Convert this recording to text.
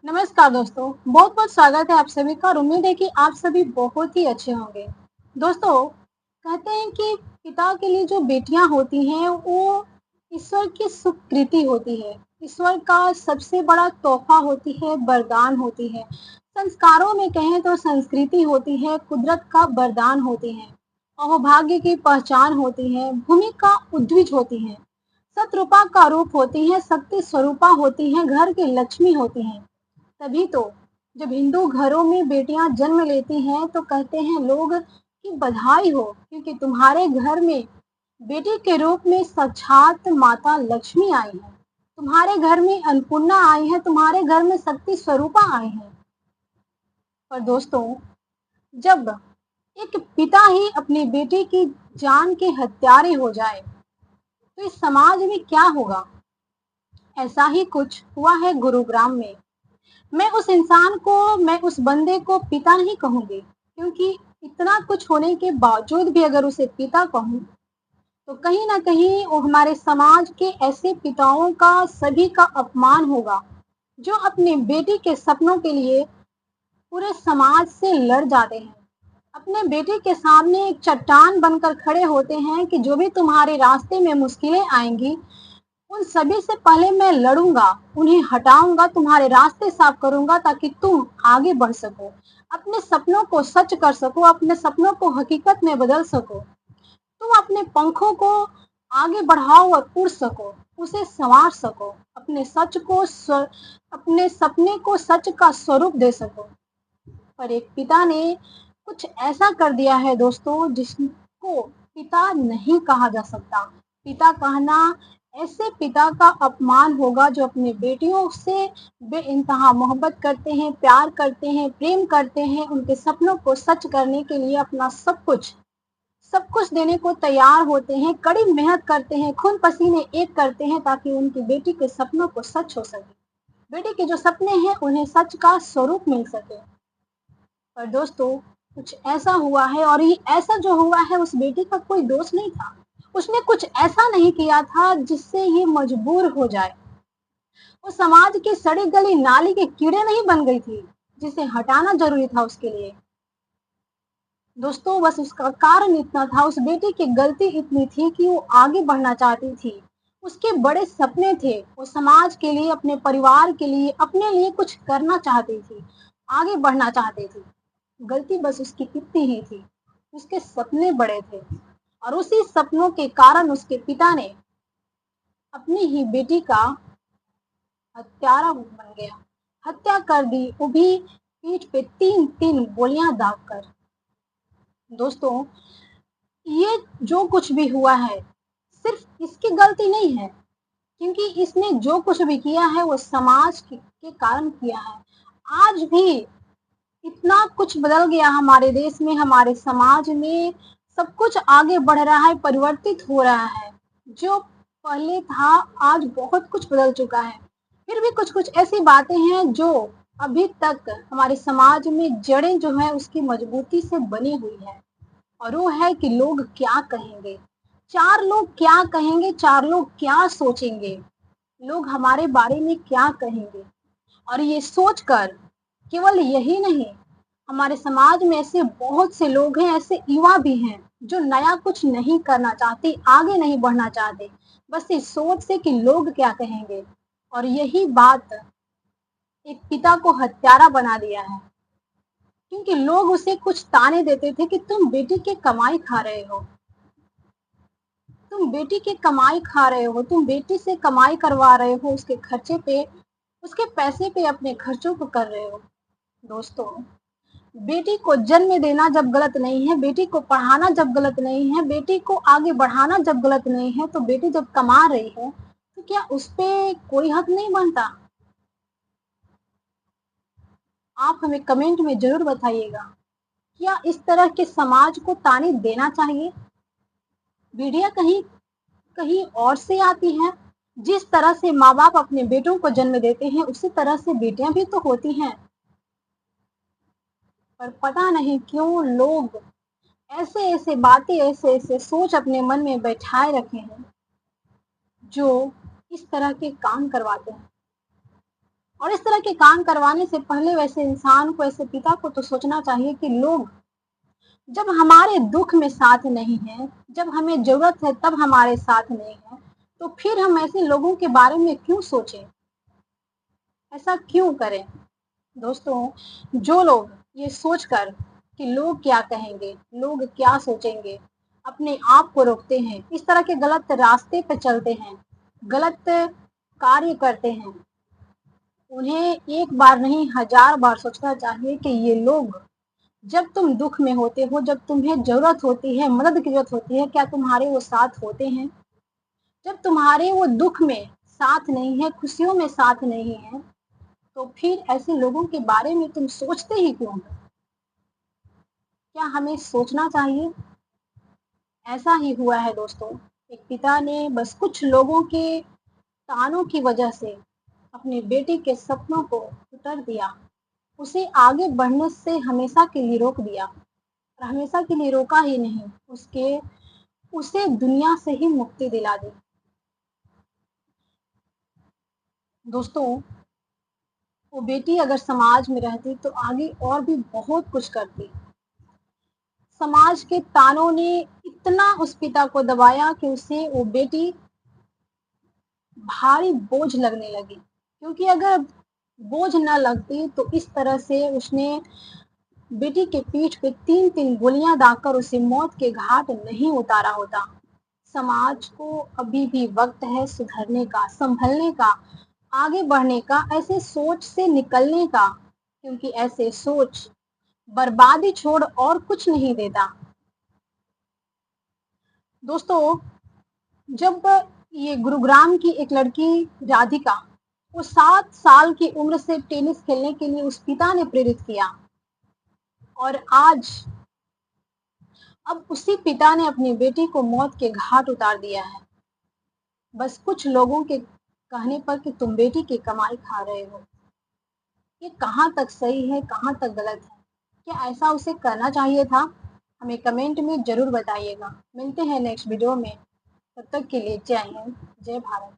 नमस्कार दोस्तों, बहुत बहुत स्वागत है आप सभी का और उम्मीद है कि आप सभी बहुत ही अच्छे होंगे। दोस्तों, कहते हैं कि पिता के लिए जो बेटियां होती हैं वो ईश्वर की सुकृति होती है। ईश्वर का सबसे बड़ा तोहफा होती है, वरदान होती है। संस्कारों में कहें तो संस्कृति होती है, कुदरत का वरदान होती है, अहोभाग्य की पहचान होती है, भूमि का उद्भिज होती है, शत्रुपा का रूप होती है, शक्ति स्वरूपा होती है, घर की लक्ष्मी होती है। तभी तो जब हिंदू घरों में बेटियां जन्म लेती हैं तो कहते हैं लोग कि बधाई हो, क्योंकि तुम्हारे घर में बेटी के रूप में साक्षात माता लक्ष्मी आई है। तुम्हारे घर में अन्नपूर्णा आई है, तुम्हारे घर में शक्ति स्वरूपा आई है। पर दोस्तों, जब एक पिता ही अपनी बेटी की जान के हत्यारे हो जाए तो इस समाज में क्या होगा? ऐसा ही कुछ हुआ है गुरुग्राम में। मैं उस बंदे को पिता नहीं कहूँगी, क्योंकि इतना कुछ होने के बावजूद भी अगर उसे पिता कहूँ, तो कहीं न कहीं वो हमारे समाज के ऐसे पिताओं का सभी का अपमान होगा, जो अपनी बेटी के सपनों के लिए पूरे समाज से लड़ जाते हैं। अपने बेटे के सामने एक चट्टान बनकर खड़े होते हैं कि जो भी तुम्हारे रास्ते में मुश्किलें आएँगी, उन सभी से पहले मैं लड़ूंगा, उन्हें हटाऊंगा, तुम्हारे रास्ते साफ करूंगा ताकि तुम आगे बढ़ सको, अपने सपनों को सच कर सको, अपने सपनों को हकीकत में बदल सको। तुम अपने पंखों को आगे बढ़ाओ और उड़ सको, उसे संवार सको, अपने सपने को सच का स्वरूप दे सको। पर एक पिता ने कुछ ऐसा कर दिया है दोस्तों, जिसको पिता नहीं कहा जा सकता। पिता कहना ऐसे पिता का अपमान होगा जो अपनी बेटियों से बेइंतहा मोहब्बत करते हैं, प्यार करते हैं, प्रेम करते हैं, उनके सपनों को सच करने के लिए अपना सब कुछ देने को तैयार होते हैं, कड़ी मेहनत करते हैं, खून पसीने एक करते हैं ताकि उनकी बेटी के सपनों को सच हो सके। बेटी के जो सपने हैं उन्हें सच का स्वरूप मिल सके। पर दोस्तों, कुछ ऐसा हुआ है और ये ऐसा जो हुआ है उस बेटी का कोई दोष नहीं था। उसने कुछ ऐसा नहीं किया था जिससे ये मजबूर हो जाए। वो समाज की सड़ी गली नाली के कीड़े नहीं बन गई थी, जिसे हटाना जरूरी था उसके लिए। दोस्तों, बस उसका कारण इतना था, उस बेटी की गलती इतनी थी कि वो आगे बढ़ना चाहती थी। उसके बड़े सपने थे, वो समाज के लिए, अपने परिवार के लिए, अपने लिए कुछ करना चाहती थी, आगे बढ़ना चाहती थी। गलती बस उसकी इतनी ही थी, उसके सपने बड़े थे और उसी सपनों के कारण उसके पिता ने अपनी ही बेटी का हत्यारा बन गया, हत्या कर दी, वो भी पीठ पे 3-3 गोलियां दागकर। दोस्तों, ये जो कुछ भी हुआ है सिर्फ इसकी गलती नहीं है, क्योंकि इसने जो कुछ भी किया है वो समाज के कारण किया है। आज भी इतना कुछ बदल गया हमारे देश में, हमारे समाज में, सब कुछ आगे बढ़ रहा है, परिवर्तित हो रहा है। जो पहले था, आज बहुत कुछ बदल चुका है। फिर भी कुछ-कुछ ऐसी बातें हैं जो अभी तक हमारे समाज में जड़ें जो है उसकी मजबूती से बनी हुई है। और वो है कि लोग क्या कहेंगे? 4 लोग क्या कहेंगे, 4 लोग क्या सोचेंगे? लोग हमारे बारे में क्या कहेंगे? और ये सोचकर केवल यही नहीं, हमारे समाज में ऐसे बहुत से लोग हैं, ऐसे युवा भी हैं जो नया कुछ नहीं करना चाहते, आगे नहीं बढ़ना चाहते, बस इस सोच से कि लोग क्या कहेंगे। और यही बात एक पिता को हत्यारा बना दिया है, क्योंकि लोग उसे कुछ ताने देते थे कि तुम बेटी की कमाई खा रहे हो, तुम बेटी की कमाई खा रहे हो, तुम बेटी से कमाई करवा रहे हो, उसके खर्चे पे, उसके पैसे पे अपने खर्चों को कर रहे हो। दोस्तों, बेटी को जन्म देना जब गलत नहीं है, बेटी को पढ़ाना जब गलत नहीं है, बेटी को आगे बढ़ाना जब गलत नहीं है, तो बेटी जब कमा रही है तो क्या उस पे कोई हक नहीं बनता? आप हमें कमेंट में जरूर बताइएगा, क्या इस तरह के समाज को ताने देना चाहिए? बेटियां कहीं कहीं और से आती हैं। जिस तरह से माँ बाप अपने बेटों को जन्म देते हैं उसी तरह से बेटियां भी तो होती हैं। पर पता नहीं क्यों लोग ऐसे ऐसे बातें, ऐसे ऐसे सोच अपने मन में बैठाए रखे हैं जो इस तरह के काम करवाते हैं। और इस तरह के काम करवाने से पहले वैसे इंसान को, ऐसे पिता को तो सोचना चाहिए कि लोग जब हमारे दुख में साथ नहीं है, जब हमें ज़रूरत है तब हमारे साथ नहीं है, तो फिर हम ऐसे लोगों के बारे में क्यों सोचें? ऐसा क्यों करें? दोस्तों, जो लोग ये सोचकर कि लोग क्या कहेंगे, लोग क्या सोचेंगे, अपने आप को रोकते हैं, इस तरह के गलत रास्ते पे चलते हैं, गलत कार्य करते हैं, उन्हें एक बार नहीं 1000 बार सोचना चाहिए कि ये लोग जब तुम दुख में होते हो, जब तुम्हें ज़रूरत होती है, मदद की ज़रूरत होती है, क्या तुम्हारे वो साथ होते हैं? जब तुम्हारे वो दुख में साथ नहीं है, खुशियों में साथ नहीं है, तो फिर ऐसे लोगों के बारे में तुम सोचते ही क्यों हो? क्या हमें सोचना चाहिए? ऐसा ही हुआ है दोस्तों। एक पिता ने बस कुछ लोगों के तानों की वजह से अपनी बेटी के सपनों को उतर दिया। उसे आगे बढ़ने से हमेशा के लिए रोक दिया और हमेशा के लिए रोका ही नहीं, उसे दुनिया से ही मुक्ति दिला दी। दोस्तों, वो बेटी अगर समाज में रहती तो आगे और भी बहुत कुछ करती। समाज के तानों ने इतना उस पिता को दबाया कि उसे वो बेटी भारी बोझ लगने लगी, क्योंकि अगर बोझ न लगती तो इस तरह से उसने बेटी के पीठ पे 3-3 गोलियां दागकर उसे मौत के घाट नहीं उतारा होता। समाज को अभी भी वक्त है सुधरने का, संभलने का, आगे बढ़ने का, ऐसे सोच से निकलने का, क्योंकि ऐसे सोच बर्बादी छोड़ और कुछ नहीं देता। दोस्तों, जब ये गुरुग्राम की एक लड़की राधिका, वो 7 साल की उम्र से टेनिस खेलने के लिए उस पिता ने प्रेरित किया और आज अब उसी पिता ने अपनी बेटी को मौत के घाट उतार दिया है, बस कुछ लोगों के कहने पर कि तुम बेटी की कमाई खा रहे हो। ये कहाँ तक सही है, कहाँ तक गलत है? क्या ऐसा उसे करना चाहिए था? हमें कमेंट में ज़रूर बताइएगा। मिलते हैं नेक्स्ट वीडियो में, तब तक के लिए जय हिंद, जय भारत।